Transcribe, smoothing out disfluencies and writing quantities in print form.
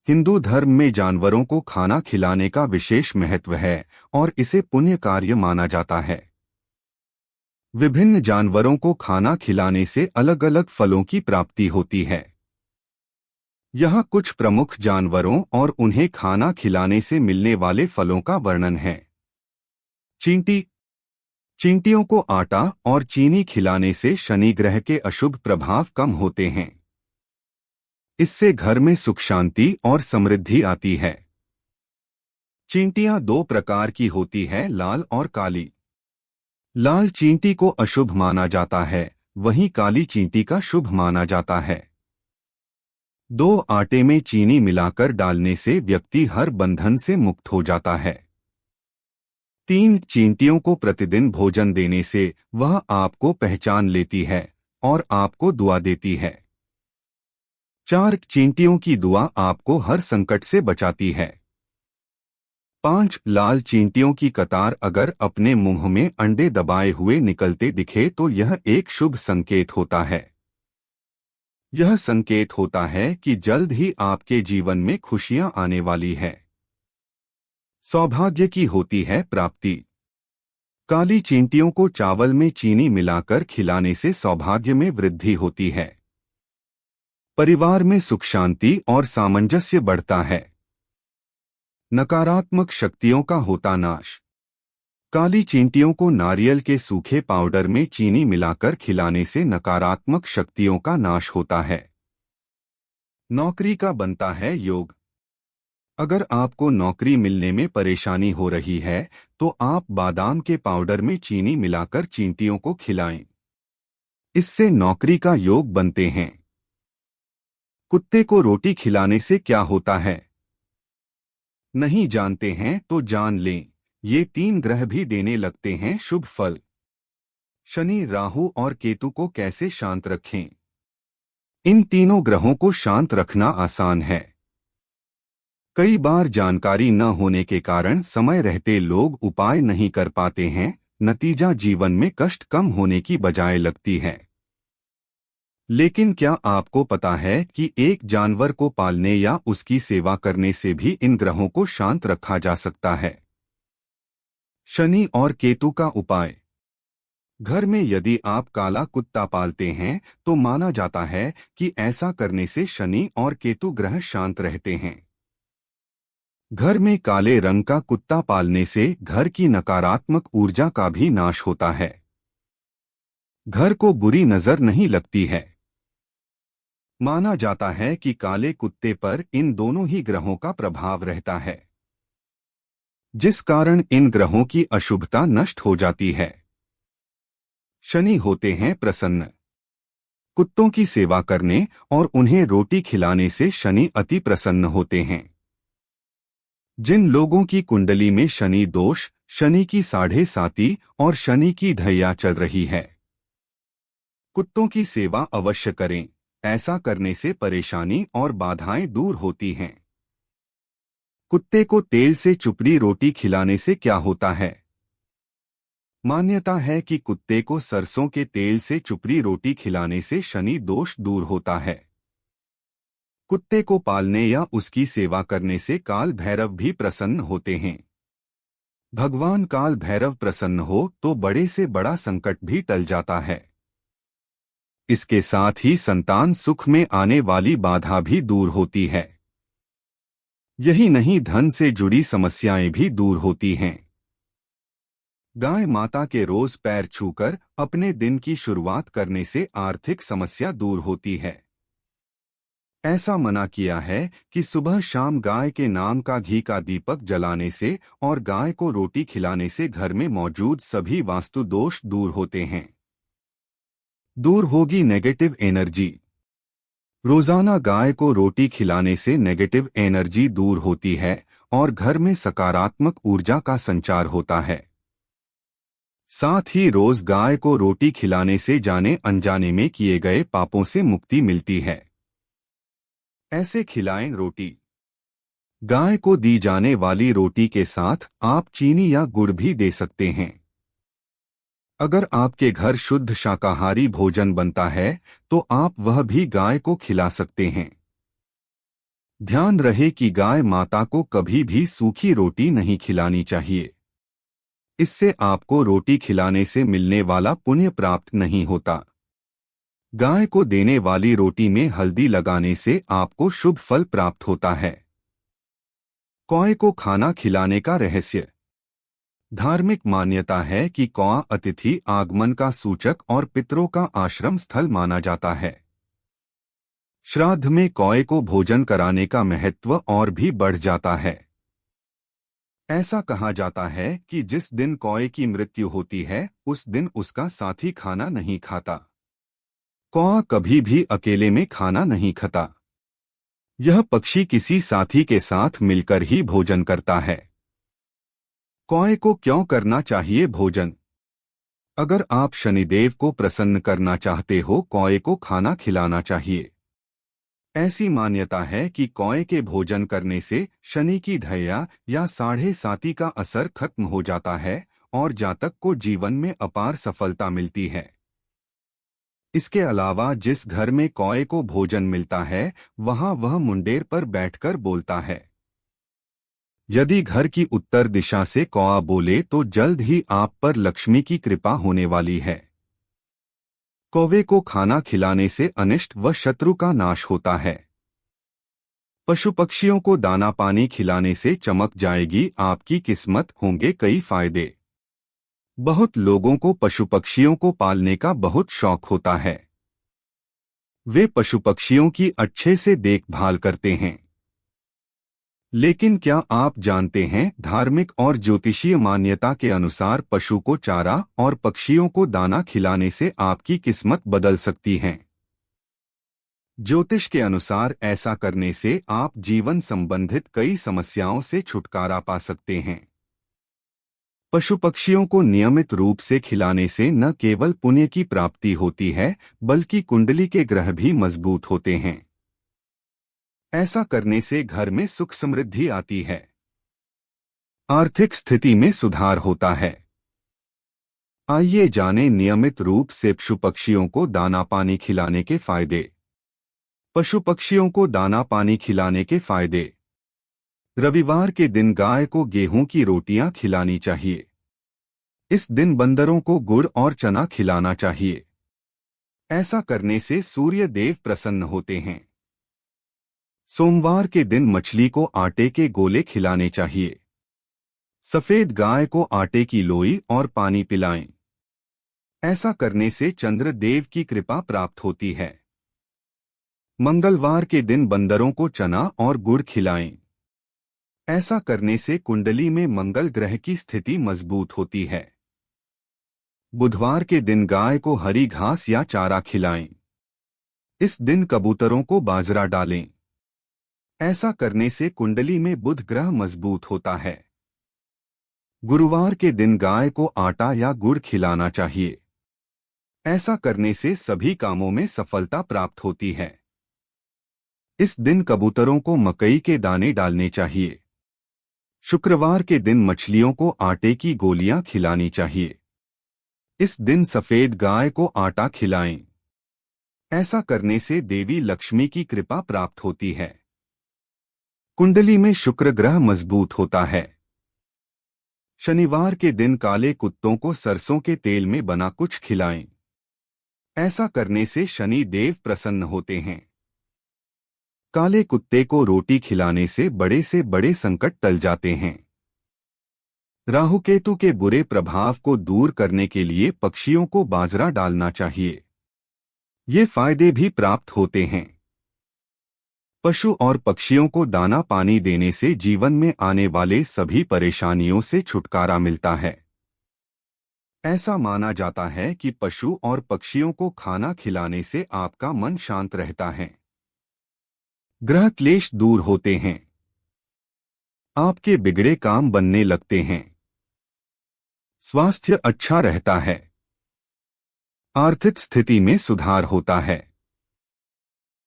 हिंदू धर्म में जानवरों को खाना खिलाने का विशेष महत्व है और इसे पुण्य कार्य माना जाता है। विभिन्न जानवरों को खाना खिलाने से अलग अलग फलों की प्राप्ति होती है। यहाँ कुछ प्रमुख जानवरों और उन्हें खाना खिलाने से मिलने वाले फलों का वर्णन है। चींटी। चींटियों को आटा और चीनी खिलाने से शनि ग्रह के अशुभ प्रभाव कम होते हैं। इससे घर में सुख शांति और समृद्धि आती है। चींटियां दो प्रकार की होती है, लाल और काली। लाल चींटी को अशुभ माना जाता है, वहीं काली चींटी का शुभ माना जाता है। दो आटे में चीनी मिलाकर डालने से व्यक्ति हर बंधन से मुक्त हो जाता है। 3 चींटियों को प्रतिदिन भोजन देने से वह आपको पहचान लेती है और आपको दुआ देती है। 4 चींटियों की दुआ आपको हर संकट से बचाती है। 5 लाल चींटियों की कतार अगर अपने मुंह में अंडे दबाए हुए निकलते दिखे तो यह एक शुभ संकेत होता है। यह संकेत होता है कि जल्द ही आपके जीवन में खुशियां आने वाली है। सौभाग्य की होती है प्राप्ति। काली चींटियों को चावल में चीनी मिलाकर खिलाने से सौभाग्य में वृद्धि होती है। परिवार में सुख शांति और सामंजस्य बढ़ता है। नकारात्मक शक्तियों का होता नाश। काली चींटियों को नारियल के सूखे पाउडर में चीनी मिलाकर खिलाने से नकारात्मक शक्तियों का नाश होता है। नौकरी का बनता है योग। अगर आपको नौकरी मिलने में परेशानी हो रही है तो आप बादाम के पाउडर में चीनी मिलाकर चींटियों को खिलाएं। इससे नौकरी का योग बनते हैं। कुत्ते को रोटी खिलाने से क्या होता है? नहीं जानते हैं तो जान लें, ये 3 ग्रह भी देने लगते हैं शुभ फल। शनि, राहु और केतु को कैसे शांत रखें? इन तीनों ग्रहों को शांत रखना आसान है। कई बार जानकारी न होने के कारण समय रहते लोग उपाय नहीं कर पाते हैं, नतीजा जीवन में कष्ट कम होने की बजाय लगती है। लेकिन क्या आपको पता है कि एक जानवर को पालने या उसकी सेवा करने से भी इन ग्रहों को शांत रखा जा सकता है? शनि और केतु का उपाय। घर में यदि आप काला कुत्ता पालते हैं तो माना जाता है कि ऐसा करने से शनि और केतु ग्रह शांत रहते हैं। घर में काले रंग का कुत्ता पालने से घर की नकारात्मक ऊर्जा का भी नाश होता है। घर को बुरी नजर नहीं लगती है। माना जाता है कि काले कुत्ते पर इन दोनों ही ग्रहों का प्रभाव रहता है, जिस कारण इन ग्रहों की अशुभता नष्ट हो जाती है। शनि होते हैं प्रसन्न। कुत्तों की सेवा करने और उन्हें रोटी खिलाने से शनि अति प्रसन्न होते हैं। जिन लोगों की कुंडली में शनि दोष, शनि की 7.5 और शनि की ढैया चल रही है, कुत्तों की सेवा अवश्य करें। ऐसा करने से परेशानी और बाधाएं दूर होती हैं। कुत्ते को तेल से चुपड़ी रोटी खिलाने से क्या होता है? मान्यता है कि कुत्ते को सरसों के तेल से चुपड़ी रोटी खिलाने से शनि दोष दूर होता है। कुत्ते को पालने या उसकी सेवा करने से काल भैरव भी प्रसन्न होते हैं। भगवान काल भैरव प्रसन्न हो तो बड़े से बड़ा संकट भी टल जाता है। इसके साथ ही संतान सुख में आने वाली बाधा भी दूर होती है। यही नहीं, धन से जुड़ी समस्याएं भी दूर होती हैं। गाय माता के रोज पैर छूकर अपने दिन की शुरुआत करने से आर्थिक समस्या दूर होती है। ऐसा मना किया है कि सुबह शाम गाय के नाम का घी का दीपक जलाने से और गाय को रोटी खिलाने से घर में मौजूद सभी वास्तु दोष दूर होते हैं। दूर होगी नेगेटिव एनर्जी। रोजाना गाय को रोटी खिलाने से नेगेटिव एनर्जी दूर होती है और घर में सकारात्मक ऊर्जा का संचार होता है। साथ ही रोज गाय को रोटी खिलाने से जाने अनजाने में किए गए पापों से मुक्ति मिलती है। ऐसे खिलाएं रोटी। गाय को दी जाने वाली रोटी के साथ आप चीनी या गुड़ भी दे सकते हैं। अगर आपके घर शुद्ध शाकाहारी भोजन बनता है तो आप वह भी गाय को खिला सकते हैं। ध्यान रहे कि गाय माता को कभी भी सूखी रोटी नहीं खिलानी चाहिए। इससे आपको रोटी खिलाने से मिलने वाला पुण्य प्राप्त नहीं होता। गाय को देने वाली रोटी में हल्दी लगाने से आपको शुभ फल प्राप्त होता है। कौए को खाना खिलाने का रहस्य। धार्मिक मान्यता है कि कौआ अतिथि आगमन का सूचक और पितरों का आश्रम स्थल माना जाता है। श्राद्ध में कौए को भोजन कराने का महत्व और भी बढ़ जाता है। ऐसा कहा जाता है कि जिस दिन कौए की मृत्यु होती है उस दिन उसका साथी खाना नहीं खाता। कौआ कभी भी अकेले में खाना नहीं खाता। यह पक्षी किसी साथी के साथ मिलकर ही भोजन करता है। कौए को क्यों करना चाहिए भोजन? अगर आप शनिदेव को प्रसन्न करना चाहते हो कौए को खाना खिलाना चाहिए। ऐसी मान्यता है कि कौए के भोजन करने से शनि की ढैया या साढ़े साती का असर खत्म हो जाता है और जातक को जीवन में अपार सफलता मिलती है। इसके अलावा जिस घर में कौए को भोजन मिलता है वहां वह मुंडेर पर बैठकर बोलता है। यदि घर की उत्तर दिशा से कौआ बोले तो जल्द ही आप पर लक्ष्मी की कृपा होने वाली है। कौवे को खाना खिलाने से अनिष्ट व शत्रु का नाश होता है। पशु पक्षियों को दाना पानी खिलाने से चमक जाएगी आपकी किस्मत, होंगे कई फायदे। बहुत लोगों को पशु पक्षियों को पालने का बहुत शौक होता है। वे पशु पक्षियों की अच्छे से देखभाल करते हैं। लेकिन क्या आप जानते हैं धार्मिक और ज्योतिषीय मान्यता के अनुसार पशु को चारा और पक्षियों को दाना खिलाने से आपकी किस्मत बदल सकती है। ज्योतिष के अनुसार ऐसा करने से आप जीवन संबंधित कई समस्याओं से छुटकारा पा सकते हैं। पशु पक्षियों को नियमित रूप से खिलाने से न केवल पुण्य की प्राप्ति होती है बल्कि कुंडली के ग्रह भी मजबूत होते हैं। ऐसा करने से घर में सुख समृद्धि आती है। आर्थिक स्थिति में सुधार होता है। आइए जानें नियमित रूप से पशु पक्षियों को दाना पानी खिलाने के फायदे। पशु पक्षियों को दाना पानी खिलाने के फायदे। रविवार के दिन गाय को गेहूं की रोटियां खिलानी चाहिए। इस दिन बंदरों को गुड़ और चना खिलाना चाहिए। ऐसा करने से सूर्य देव प्रसन्न होते हैं। सोमवार के दिन मछली को आटे के गोले खिलाने चाहिए। सफेद गाय को आटे की लोई और पानी पिलाएं। ऐसा करने से चंद्र देव की कृपा प्राप्त होती है। मंगलवार के दिन बंदरों को चना और गुड़ खिलाएं। ऐसा करने से कुंडली में मंगल ग्रह की स्थिति मजबूत होती है। बुधवार के दिन गाय को हरी घास या चारा खिलाएं। इस दिन कबूतरों को बाजरा डालें। ऐसा करने से कुंडली में बुध ग्रह मजबूत होता है। गुरुवार के दिन गाय को आटा या गुड़ खिलाना चाहिए। ऐसा करने से सभी कामों में सफलता प्राप्त होती है। इस दिन कबूतरों को मकई के दाने डालने चाहिए। शुक्रवार के दिन मछलियों को आटे की गोलियां खिलानी चाहिए। इस दिन सफेद गाय को आटा खिलाएं। ऐसा करने से देवी लक्ष्मी की कृपा प्राप्त होती है। कुंडली में शुक्र ग्रह मजबूत होता है। शनिवार के दिन काले कुत्तों को सरसों के तेल में बना कुछ खिलाएं। ऐसा करने से शनि देव प्रसन्न होते हैं। काले कुत्ते को रोटी खिलाने से बड़े संकट टल जाते हैं। राहु केतु के बुरे प्रभाव को दूर करने के लिए पक्षियों को बाजरा डालना चाहिए। ये फायदे भी प्राप्त होते हैं। पशु और पक्षियों को दाना पानी देने से जीवन में आने वाले सभी परेशानियों से छुटकारा मिलता है। ऐसा माना जाता है कि पशु और पक्षियों को खाना खिलाने से आपका मन शांत रहता है। ग्रह क्लेश दूर होते हैं। आपके बिगड़े काम बनने लगते हैं। स्वास्थ्य अच्छा रहता है। आर्थिक स्थिति में सुधार होता है।